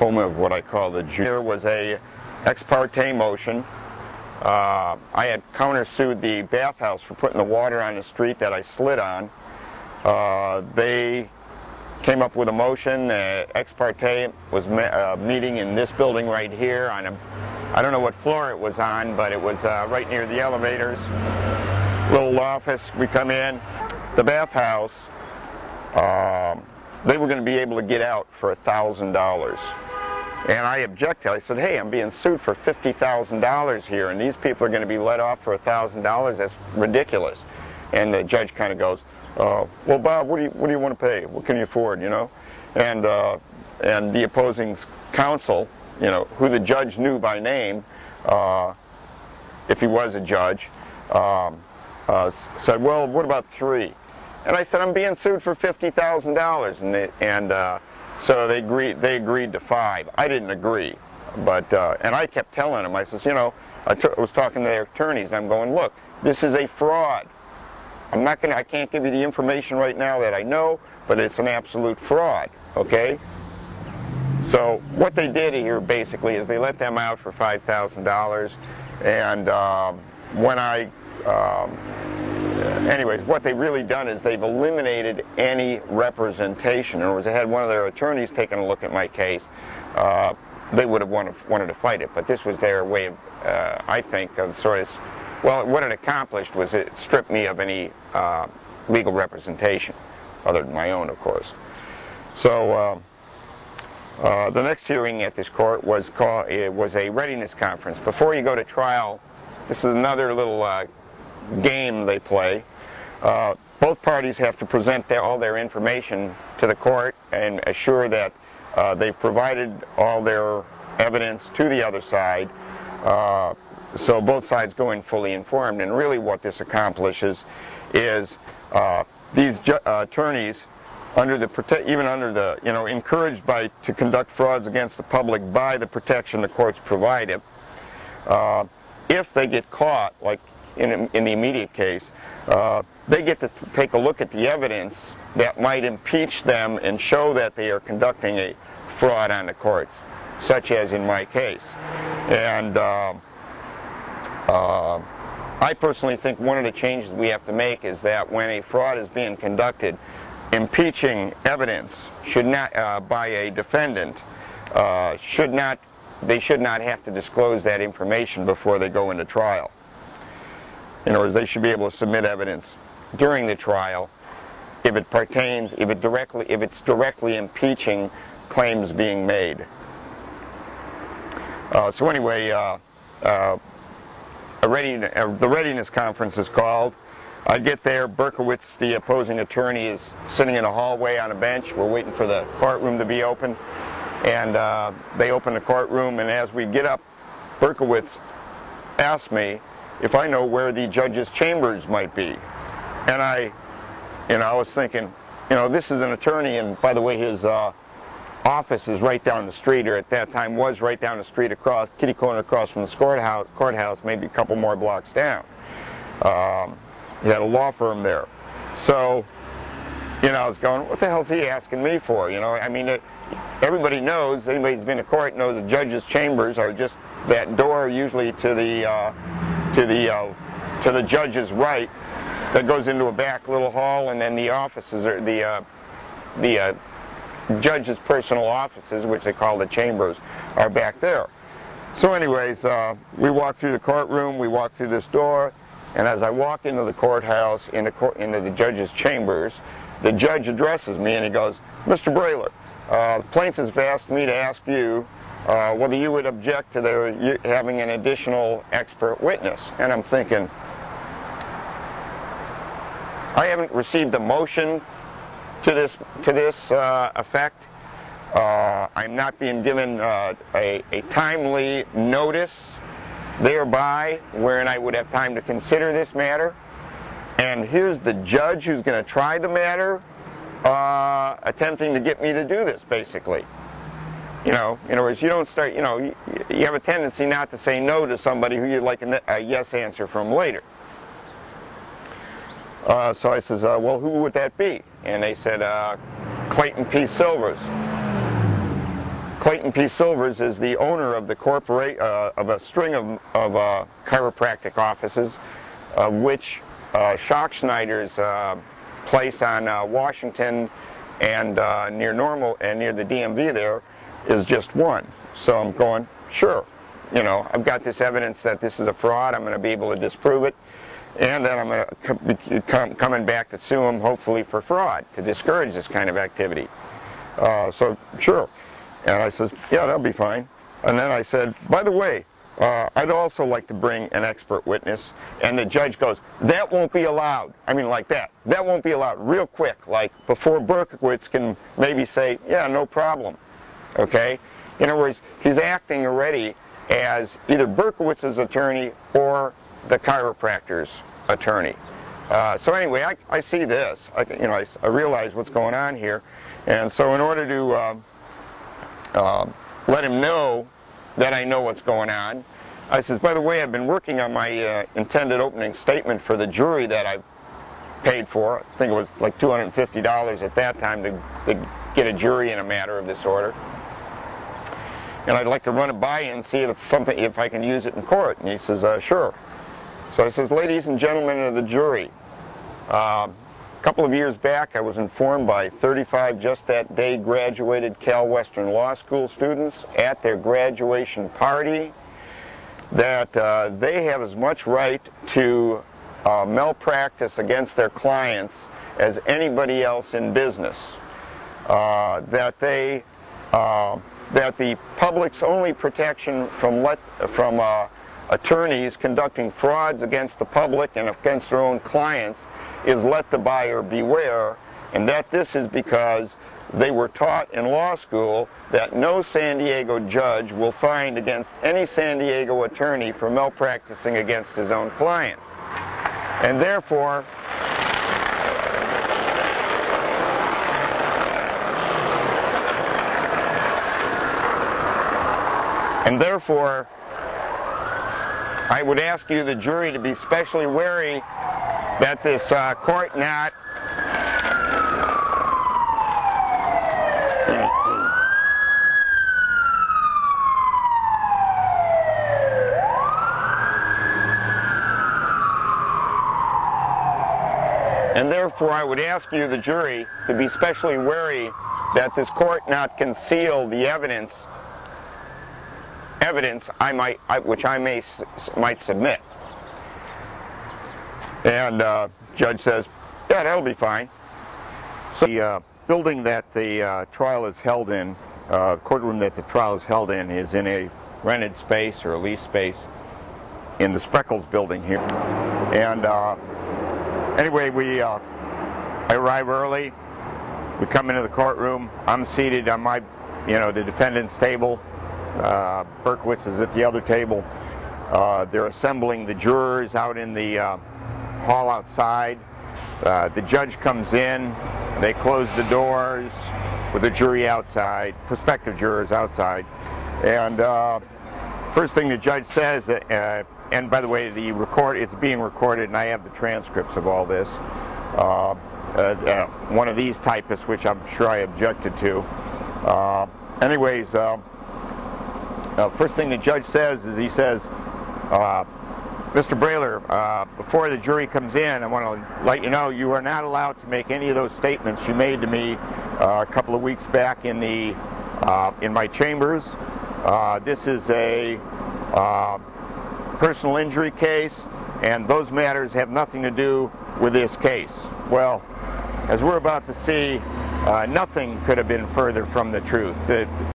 home of what I call the Judicial. There was a ex parte motion. I had countersued the bathhouse for putting the water on the street that I slid on. They came up with a motion. Ex parte was meeting in this building right here on a, I don't know what floor it was on, but it was right near the elevators. Little office, we come in. The bathhouse, they were going to be able to get out for $1,000. And I objected. I said, hey, I'm being sued for $50,000 here, and these people are going to be let off for $1,000. That's ridiculous. And the judge kind of goes, well, Bob, what do you want to pay? What can you afford, you know? And the opposing counsel, you know, who the judge knew by name, if he was a judge, said, well, what about $3? And I said, I'm being sued for $50,000, so they agreed to $5. I didn't agree, but and I kept telling them, I says, you know, I was talking to their attorneys, and I'm going, look, this is a fraud. I can't give you the information right now that I know, but it's an absolute fraud, okay? So what they did here basically is they let them out for $5,000, and when anyways, what they've really done is they've eliminated any representation. In other words, they had one of their attorneys taking a look at my case. They would have wanted to fight it, but this was their way of, I think, of sort of, well, what it accomplished was it stripped me of any legal representation, other than my own, of course. So the next hearing at this court was a readiness conference. Before you go to trial, this is another little game they play. Both parties have to present all their information to the court and assure that they've provided all their evidence to the other side, so both sides go in fully informed. And really what this accomplishes is these attorneys, even under the, you know, encouraged to conduct frauds against the public by the protection the courts provided, if they get caught, like in the immediate case, they get to take a look at the evidence that might impeach them and show that they are conducting a fraud on the courts, such as in my case. And I personally think one of the changes we have to make is that when a fraud is being conducted, impeaching evidence should not, by a defendant, they should not have to disclose that information before they go into trial. In other words, they should be able to submit evidence during the trial if it pertains, if it's directly impeaching claims being made. So anyway, the readiness conference is called. I get there. Berkowitz, the opposing attorney, is sitting in a hallway on a bench. We're waiting for the courtroom to be open, and they open the courtroom. And as we get up, Berkowitz asked me if I know where the judge's chambers might be. And I was thinking, you know, this is an attorney, and by the way, his office is right down the street, or at that time was right down the street, across, kitty corner across from the courthouse, maybe a couple more blocks down. He had a law firm there. So, you know, I was going, what the hell is he asking me for? You know, I mean, everybody knows, anybody who's been to court knows the judge's chambers are just that door usually to the judge's right that goes into a back little hall, and then the offices are the judge's personal offices, which they call the chambers, are back there. So anyways, we walk through the courtroom, we walk through this door, and as I walk into the courthouse, into the judge's chambers, the judge addresses me and he goes, Mr. Brayler, the plaintiffs have asked me to ask you whether you would object to their having an additional expert witness. And I'm thinking, I haven't received a motion to this effect. I'm not being given a timely notice thereby wherein I would have time to consider this matter. And here's the judge who's going to try the matter attempting to get me to do this, basically. You know, in other words, you don't start, you know, you have a tendency not to say no to somebody who you'd like a yes answer from later. So I says, well, who would that be? And they said, Clayton P. Silvers. Clayton P. Silvers is the owner of the of a string of chiropractic offices, which Schockschneider's place on Washington and near the DMV there is just one. So I'm going, sure, you know, I've got this evidence that this is a fraud. I'm going to be able to disprove it, and then I'm going to coming back to sue him, hopefully for fraud, to discourage this kind of activity. So sure. And I says, yeah, that'll be fine. And then I said, by the way, I'd also like to bring an expert witness. And the judge goes, that won't be allowed. I mean, like that. That won't be allowed real quick, like before Berkowitz can maybe say, yeah, no problem. Okay? In other words, he's acting already as either Berkowitz's attorney or the chiropractor's attorney. So anyway, I see this. I realize what's going on here. And so in order to let him know that I know what's going on, I says, by the way, I've been working on my intended opening statement for the jury that I paid for. I think it was like $250 at that time to get a jury in a matter of this order. And I'd like to run it by you and see if it's something, if I can use it in court. And he says, sure. So I says, ladies and gentlemen of the jury, a couple of years back I was informed by 35 just that day graduated Cal Western Law School students at their graduation party that they have as much right to malpractice against their clients as anybody else in business. That the public's only protection from attorneys conducting frauds against the public and against their own clients is let the buyer beware, and that this is because they were taught in law school that no San Diego judge will find against any San Diego attorney for malpracticing against his own client. And therefore, I would ask you, the jury, to be specially wary that this court not I would ask you, the jury, to be specially wary that this court not conceal the evidence which I might submit. And judge says, yeah, that'll be fine. So the building that the trial is held in, the courtroom that the trial is held in, is in a rented space or a leased space in the Spreckles building here. And anyway, I arrive early. We come into the courtroom. I'm seated on my, the defendant's table. Berkowitz is at the other table. They're assembling the jurors out in the hall outside. The judge comes in. They close the doors with the jury outside, prospective jurors outside. And first thing the judge says, and by the way, it's being recorded, and I have the transcripts of all this. One of these typists, which I'm sure I objected to. Anyways, first thing the judge says is, he says, Mr. Brailer, before the jury comes in, I want to let you know you are not allowed to make any of those statements you made to me a couple of weeks back in my chambers. This is a personal injury case, and those matters have nothing to do with this case. Well, as we're about to see, nothing could have been further from the truth.